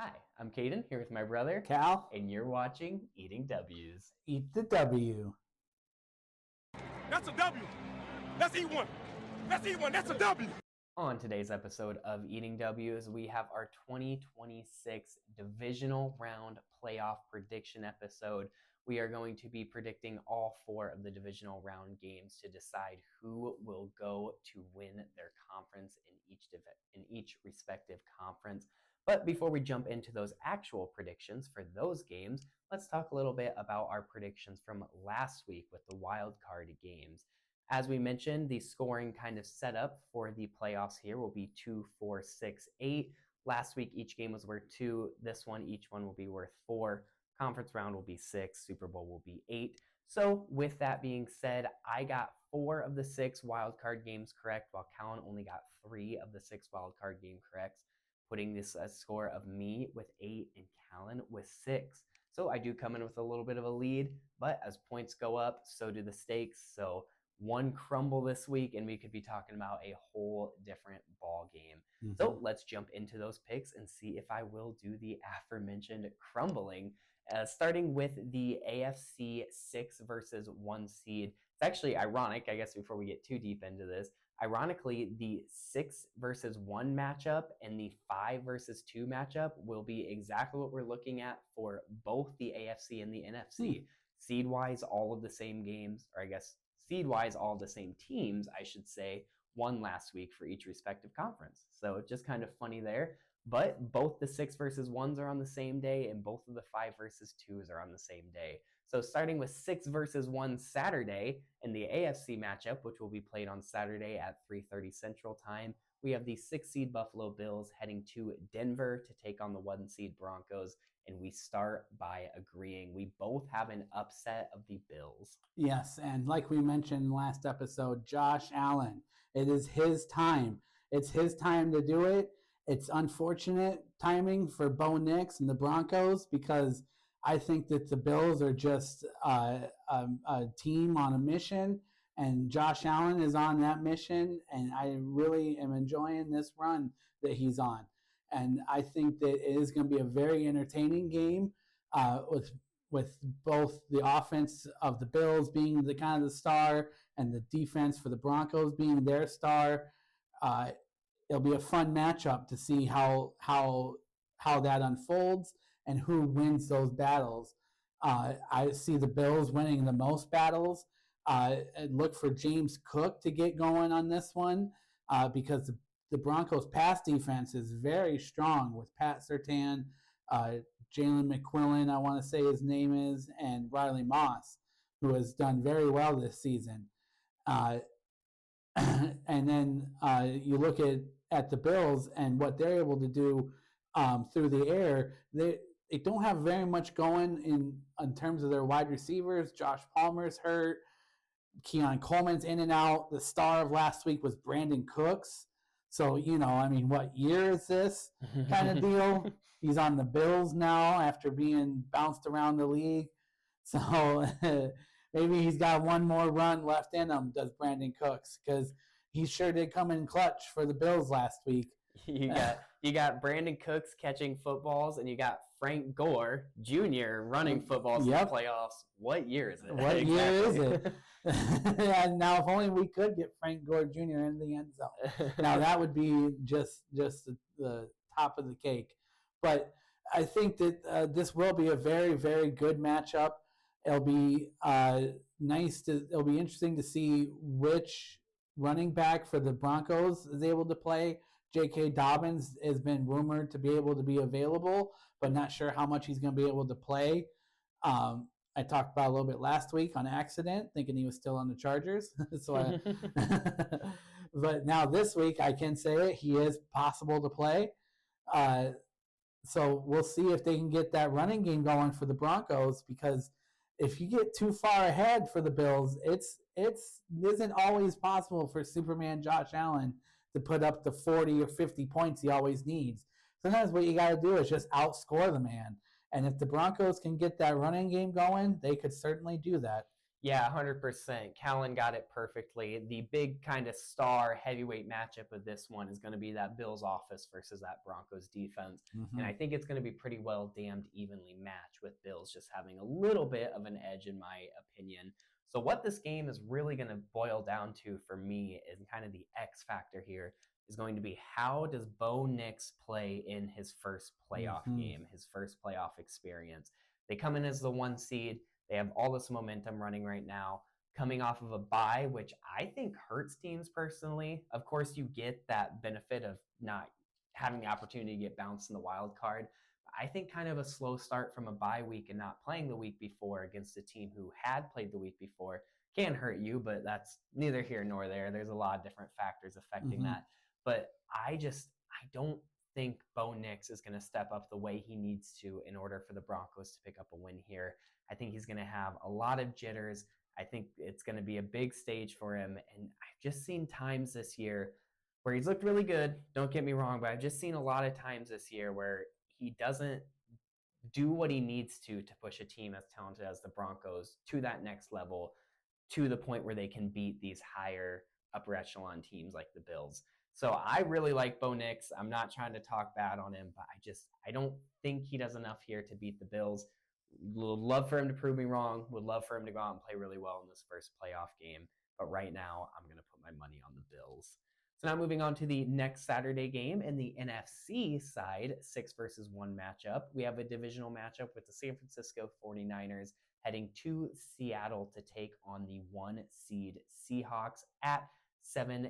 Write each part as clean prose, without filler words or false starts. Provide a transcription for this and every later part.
Hi, I'm Caden, here with my brother, Cal, and you're watching Eating W's. eat the W. That's a W. Let's eat one. Let's eat one. That's a W. On today's episode of Eating W's, we have our 2026 Divisional Round Playoff Prediction episode. We are going to be predicting all 4 of the Divisional Round games to decide who will go to win their conference in each respective conference. But before we jump into those actual predictions for those games, let's talk a little bit about our predictions from last week with the wild card games. As we mentioned, the scoring kind of setup for the playoffs here will be 2, 4, 6, 8. Last week, each game was worth 2. This one, each one will be worth 4. Conference round will be 6. Super Bowl will be 8. So with that being said, I got 4 of the 6 wildcard games correct, while Callan only got 3 of the 6 wildcard game corrects, putting this score of me with 8 and Callan with 6. So I do come in with a little bit of a lead, but as points go up, so do the stakes. So one crumble this week, and we could be talking about a whole different ball game. So let's jump into those picks and see if I will do the aforementioned crumbling. Starting with the AFC 6 versus 1 seed. It's actually ironic, I guess, before we get too deep into this. Ironically, the 6 versus 1 matchup and the 5 versus 2 matchup will be exactly what we're looking at for both the AFC and the NFC. Seed-wise, all of the same games, or I guess seed-wise, all of the same teams, I should say, won last week for each respective conference. So just kind of funny there. But both the 6 versus 1s are on the same day, and both of the 5 versus 2s are on the same day. So starting with 6 versus 1 Saturday in the AFC matchup, which will be played on Saturday at 3:30 Central Time, we have the 6 seed Buffalo Bills heading to Denver to take on the 1 seed Broncos, and we start by agreeing. We both have an upset of the Bills. Yes, and like we mentioned last episode, Josh Allen, it is his time. It's his time to do it. It's unfortunate timing for Bo Nix and the Broncos because I think that the Bills are just a team on a mission, and Josh Allen is on that mission, and I really am enjoying this run that he's on. And I think that it is going to be a very entertaining game with both the offense of the Bills being the kind of the star and the defense for the Broncos being their star. It'll be a fun matchup to see how that unfolds and who wins those battles. I see the Bills winning the most battles. And look for James Cook to get going on this one because the Broncos' pass defense is very strong with Pat Surtain, Jalen McQuillan, I want to say his name is, and Riley Moss, who has done very well this season. And then you look at the Bills and what they're able to do through the air. They don't have very much going in terms of their wide receivers. Josh Palmer's hurt. Keon Coleman's in and out. The star of last week was Brandon Cooks. So, what year is this kind of deal? He's on the Bills now after being bounced around the league. So maybe he's got one more run left in him, does Brandon Cooks, because he sure did come in clutch for the Bills last week. You got Brandon Cooks catching footballs, and you got Frank Gore Jr. running footballs in the playoffs. What year is it? What year is it? And now, if only we could get Frank Gore Jr. in the end zone. Now, that would be just the top of the cake. But I think that this will be a very, very good matchup. It'll be it'll be interesting to see which running back for the Broncos is able to play. J.K. Dobbins has been rumored to be able to be available, but not sure how much he's going to be able to play. I talked about a little bit last week on accident, thinking he was still on the Chargers. But now this week, I can say it, he is possible to play. So we'll see if they can get that running game going for the Broncos, because if you get too far ahead for the Bills, it isn't always possible for Superman Josh Allen to put up the 40 or 50 points he always needs. Sometimes what you got to do is just outscore the man. And if the Broncos can get that running game going, they could certainly do that. Yeah, 100%. Callan got it perfectly. The big kind of star heavyweight matchup of this one is going to be that Bills offense versus that Broncos defense. And I think it's going to be pretty well damned evenly matched, with Bills just having a little bit of an edge in my opinion. So what this game is really going to boil down to for me, is kind of the X factor here, is going to be, how does Bo Nix play in his first playoff game, his first playoff experience? They come in as the 1 seed. They have all this momentum running right now, coming off of a bye, which I think hurts teams personally. Of course, you get that benefit of not having the opportunity to get bounced in the wild card. I think kind of a slow start from a bye week and not playing the week before against a team who had played the week before can hurt you, but that's neither here nor there. There's a lot of different factors affecting that. But I don't think Bo Nix is going to step up the way he needs to in order for the Broncos to pick up a win here. I think he's going to have a lot of jitters. I think it's going to be a big stage for him. And I've just seen times this year where he's looked really good. Don't get me wrong, but I've just seen a lot of times this year where he doesn't do what he needs to push a team as talented as the Broncos to that next level, to the point where they can beat these higher upper echelon teams like the Bills. So I really like Bo Nix. I'm not trying to talk bad on him, but I don't think he does enough here to beat the Bills. Would love for him to prove me wrong. Would love for him to go out and play really well in this first playoff game. But right now, I'm going to put my money on the Bills. So now moving on to the next Saturday game in the NFC side, 6 versus 1 matchup. We have a divisional matchup with the San Francisco 49ers heading to Seattle to take on the 1 seed Seahawks at 7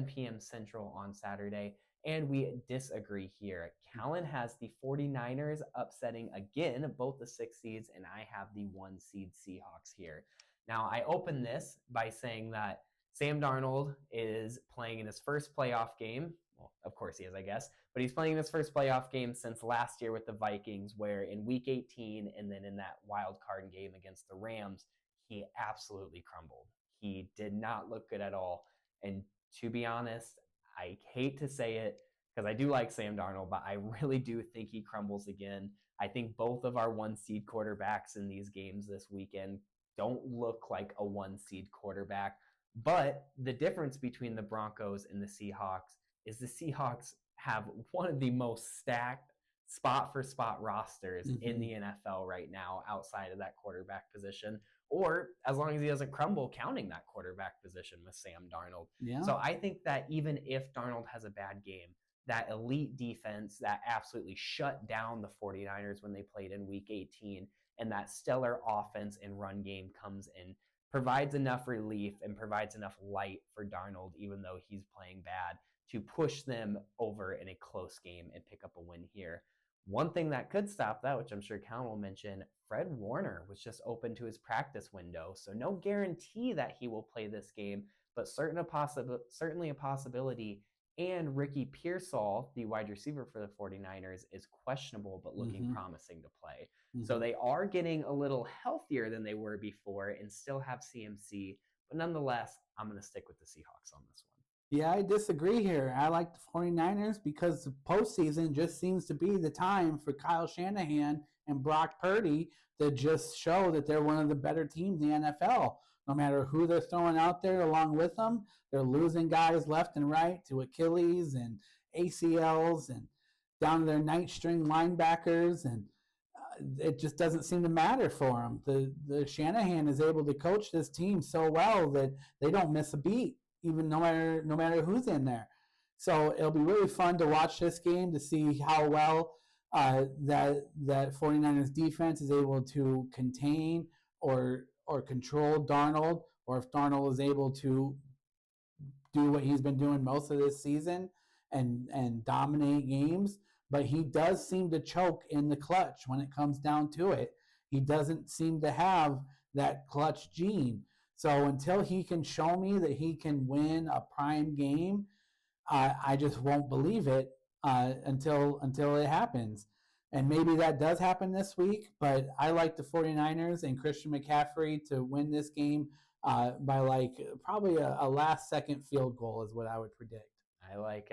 p.m. Central on Saturday. And we disagree here. Callan has the 49ers upsetting again both the 6 seeds, and I have the 1 seed Seahawks here. Now, I open this by saying that Sam Darnold is playing in his first playoff game. Well, of course he is, I guess. But he's playing his first playoff game since last year with the Vikings, where in Week 18 and then in that wild card game against the Rams, he absolutely crumbled. He did not look good at all. And to be honest, I hate to say it because I do like Sam Darnold, but I really do think he crumbles again. I think both of our 1 seed quarterbacks in these games this weekend don't look like a 1 seed quarterback. But the difference between the Broncos and the Seahawks is the Seahawks have one of the most stacked spot for spot rosters in the NFL right now, outside of that quarterback position, or as long as he doesn't crumble, counting that quarterback position with Sam Darnold. Yeah. So I think that even if Darnold has a bad game, that elite defense that absolutely shut down the 49ers when they played in Week 18, and that stellar offense and run game comes in, provides enough relief and provides enough light for Darnold, even though he's playing bad, to push them over in a close game and pick up a win here. One thing that could stop that, which I'm sure Callan will mention, Fred Warner was just open to his practice window. So no guarantee that he will play this game, but certainly a possibility. And Ricky Pearsall, the wide receiver for the 49ers, is questionable but looking promising to play. So they are getting a little healthier than they were before and still have CMC. But nonetheless, I'm going to stick with the Seahawks on this one. Yeah, I disagree here. I like the 49ers because the postseason just seems to be the time for Kyle Shanahan and Brock Purdy to just show that they're one of the better teams in the NFL. No matter who they're throwing out there along with them, they're losing guys left and right to Achilles and ACLs and down to their ninth string linebackers, and it just doesn't seem to matter for them. The Shanahan is able to coach this team so well that they don't miss a beat, even no matter who's in there. So it'll be really fun to watch this game to see how well that 49ers defense is able to contain or control Darnold, or if Darnold is able to do what he's been doing most of this season and dominate games. But he does seem to choke in the clutch when it comes down to it. He doesn't seem to have that clutch gene. So until he can show me that he can win a prime game, I just won't believe it until it happens. And maybe that does happen this week, but I like the 49ers and Christian McCaffrey to win this game by probably a last-second field goal is what I would predict. I like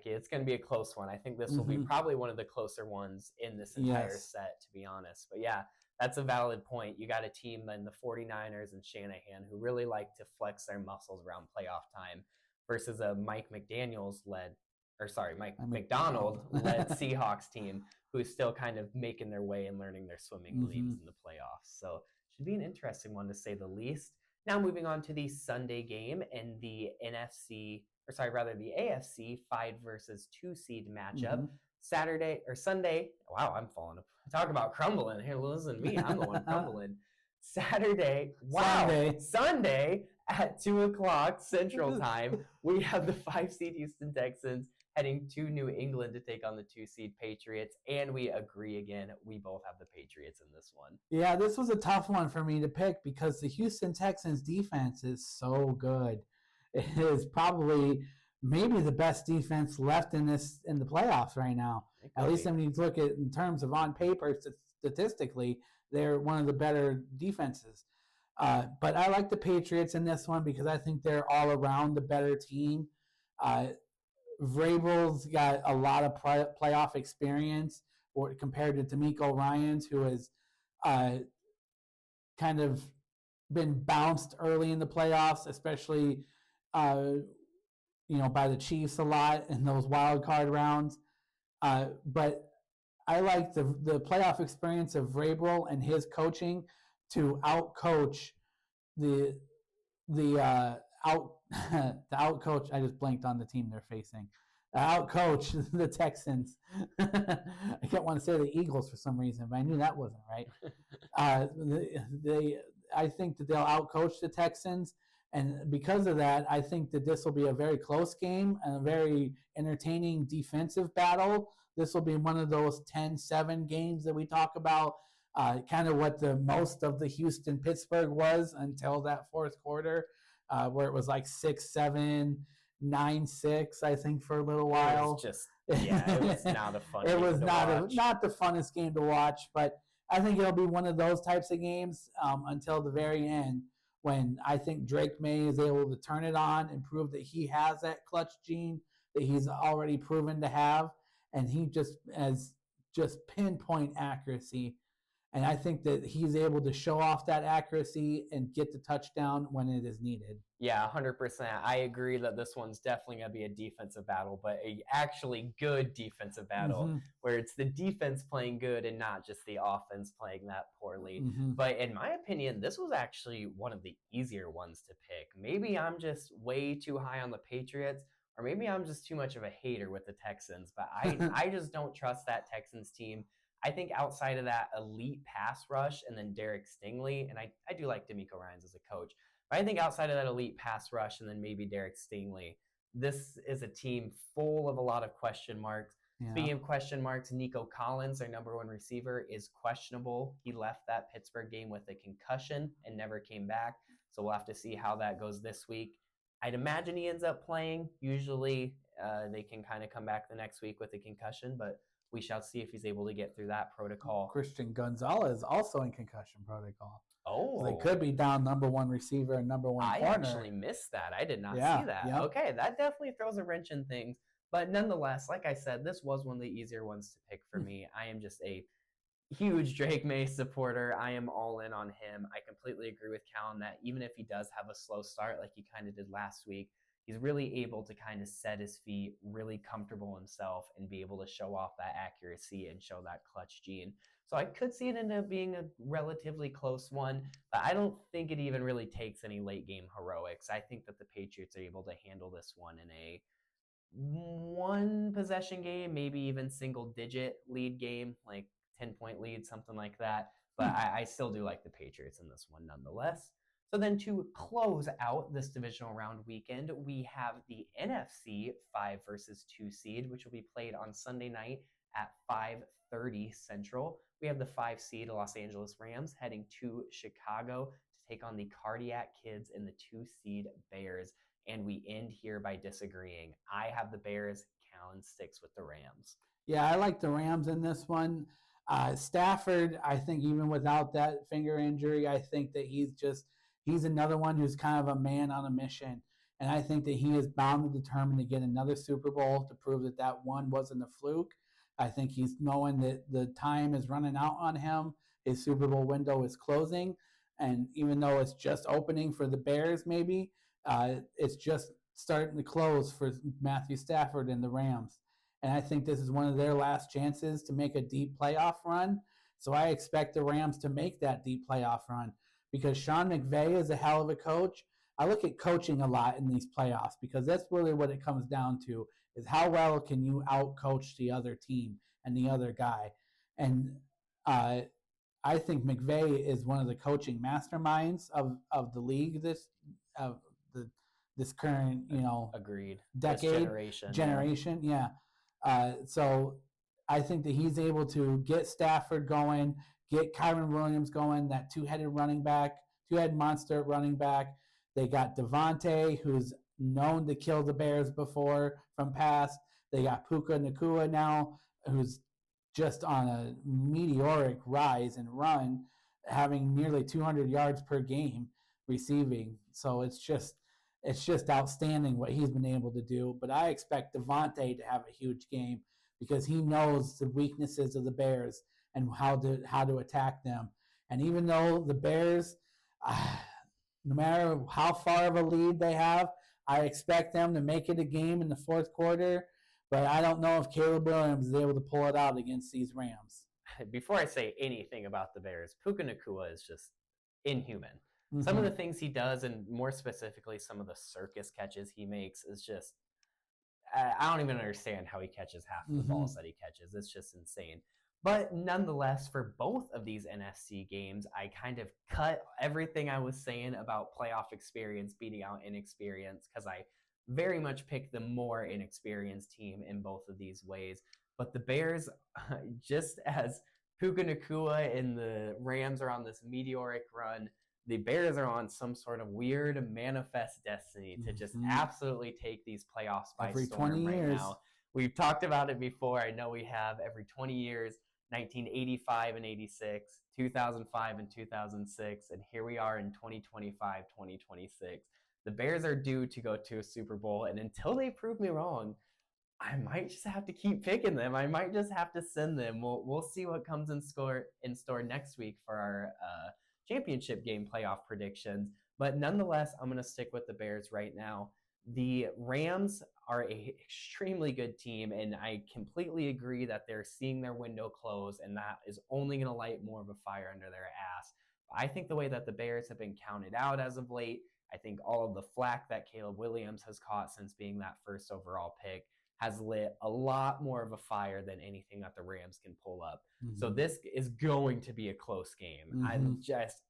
it. It's going to be a close one. I think this will be probably one of the closer ones in this entire set, to be honest. But yeah, that's a valid point. You got a team in the 49ers and Shanahan who really like to flex their muscles around playoff time versus a Mike McDonald led Seahawks team who's still kind of making their way and learning their swimming lanes in the playoffs. So should be an interesting one to say the least. Now moving on to the Sunday game and the the AFC 5 versus 2 seed matchup. Sunday. Wow, I'm falling apart. Talk about crumbling. Here, listen to me. I'm the one crumbling. Sunday at 2:00 Central Time, we have the 5 seed Houston Texans heading to New England to take on the 2 seed Patriots, and we agree again. We both have the Patriots in this one. Yeah, this was a tough one for me to pick because the Houston Texans defense is so good. It is probably maybe the best defense left in the playoffs right now. At least when you look at in terms of on paper, statistically, they're one of the better defenses. But I like the Patriots in this one because I think they're all around the better team. Vrabel's got a lot of playoff experience compared to D'Amico Ryans, who has kind of been bounced early in the playoffs, especially by the Chiefs a lot in those wild card rounds. But I like the playoff experience of Vrabel and his coaching to outcoach the outcoach. I just blanked on the team they're facing. Outcoach the Texans. I can't want to say the Eagles for some reason, but I knew that wasn't right. I think that they'll outcoach the Texans. And because of that, I think that this will be a very close game and a very entertaining defensive battle. This will be one of those 10-7 games that we talk about, kind of what the most of the Houston-Pittsburgh was until that fourth quarter, where it was like 6-7, 9-6, I think, for a little while. It was not a fun game It was to not the funnest game to watch, but I think it'll be one of those types of games until the very end, when I think Drake May is able to turn it on and prove that he has that clutch gene that he's already proven to have, and he just has pinpoint accuracy. And I think that he's able to show off that accuracy and get the touchdown when it is needed. Yeah, 100%. I agree that this one's definitely going to be a defensive battle, but a actually good defensive battle where it's the defense playing good and not just the offense playing that poorly. But in my opinion, this was actually one of the easier ones to pick. Maybe I'm just way too high on the Patriots, or maybe I'm just too much of a hater with the Texans, but I just don't trust that Texans team. I think outside of that elite pass rush and then Derek Stingley, and I do like D'Amico Ryans as a coach, but I think outside of that elite pass rush and then maybe Derek Stingley, this is a team full of a lot of question marks. Yeah. Speaking of question marks, Nico Collins, their number 1 receiver, is questionable. He left that Pittsburgh game with a concussion and never came back, so we'll have to see how that goes this week. I'd imagine he ends up playing. Usually they can kind of come back the next week with a concussion, but we shall see if he's able to get through that protocol. Christian Gonzalez also in concussion protocol. Oh. So they could be down number 1 receiver and number 1 corner. I actually missed that. I did not see that. Yep. Okay, that definitely throws a wrench in things. But nonetheless, like I said, this was one of the easier ones to pick for me. I am just a huge Drake May supporter. I am all in on him. I completely agree with Callan that even if he does have a slow start like he kind of did last week, he's really able to kind of set his feet, really comfortable himself, and be able to show off that accuracy and show that clutch gene. So I could see it end up being a relatively close one, but I don't think it even really takes any late game heroics. I think that the Patriots are able to handle this one in a 1 possession game, maybe even single digit lead game, like 10-point lead, something like that. But I still do like the Patriots in this one nonetheless. So then to close out this divisional round weekend, we have the NFC 5 versus 2 seed, which will be played on Sunday night at 5:30 Central. We have the 5 seed Los Angeles Rams heading to Chicago to take on the Cardiac Kids and the 2 seed Bears. And we end here by disagreeing. I have the Bears. Callan sticks with the Rams. Yeah, I like the Rams in this one. Stafford, I think even without that finger injury, I think that he's another one who's kind of a man on a mission. And I think that he is bound and determined to get another Super Bowl to prove that one wasn't a fluke. I think he's knowing that the time is running out on him his Super Bowl window is closing. And even though it's just opening for the Bears, maybe it's just starting to close for Matthew Stafford and the Rams. And I think this is one of their last chances to make a deep playoff run. So I expect the Rams to make that deep playoff run because Sean McVay is a hell of a coach. I look at coaching a lot in these playoffs because that's really what it comes down to is how well can you out-coach the other team and the other guy. And I think McVay is one of the coaching masterminds of the league of the this current Agreed. decade This generation. Yeah. So I think that he's able to get Stafford going, get Kyron Williams going, that two-headed monster running back. They got Devontae, who's known to kill the Bears before from past. They got Puka Nacua now, who's just on a meteoric rise and run, having nearly 200 yards per game receiving. So it's just outstanding what he's been able to do. But I expect Devontae to have a huge game because he knows the weaknesses of the Bears and how to attack them. And even though the Bears, no matter how far of a lead they have, I expect them to make it a game in the fourth quarter. But I don't know if Caleb Williams is able to pull it out against these Rams. Before I say anything about the Bears, Puka Nacua is just inhuman. Mm-hmm. Some of the things he does, and more specifically, some of the circus catches he makes, is just, I don't even understand how he catches half of the balls that he catches. It's just insane. But nonetheless, for both of these NFC games, I kind of cut everything I was saying about playoff experience beating out inexperience because I very much pick the more inexperienced team in both of these ways. But the Bears, just as Puka Nacua and the Rams are on this meteoric run, the Bears are on some sort of weird manifest destiny to just absolutely take these playoffs by storm right now. We've talked about it before. I know we have every 20 years, 1985 and 86, 2005 and 2006, and here we are in 2025, 2026. The Bears are due to go to a Super Bowl, and until they prove me wrong, I might just have to keep picking them. I might just have to send them. We'll see what comes in store next week for our championship game playoff predictions. But nonetheless, I'm going to stick with the Bears right now. The Rams are an extremely good team, and I completely agree that they're seeing their window close, and that is only going to light more of a fire under their ass. I think the way that the Bears have been counted out as of late, I think all of the flack that Caleb Williams has caught since being that first overall pick has lit a lot more of a fire than anything that the Rams can pull up. So this is going to be a close game.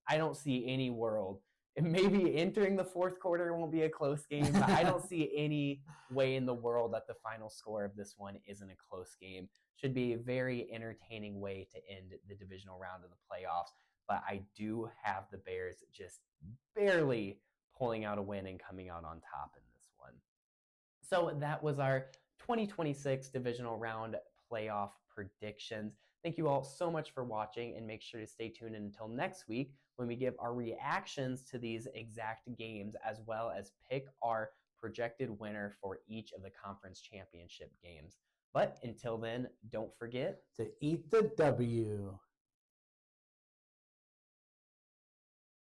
I don't see any world. And maybe entering the fourth quarter won't be a close game, but I don't see any way in the world that the final score of this one isn't a close game. Should be a very entertaining way to end the divisional round of the playoffs. But I do have the Bears just barely pulling out a win and coming out on top in this one. So that was our 2026 divisional round playoff predictions. Thank you all so much for watching, and make sure to stay tuned until next week when we give our reactions to these exact games, as well as pick our projected winner for each of the conference championship games. But until then, don't forget to eat the W.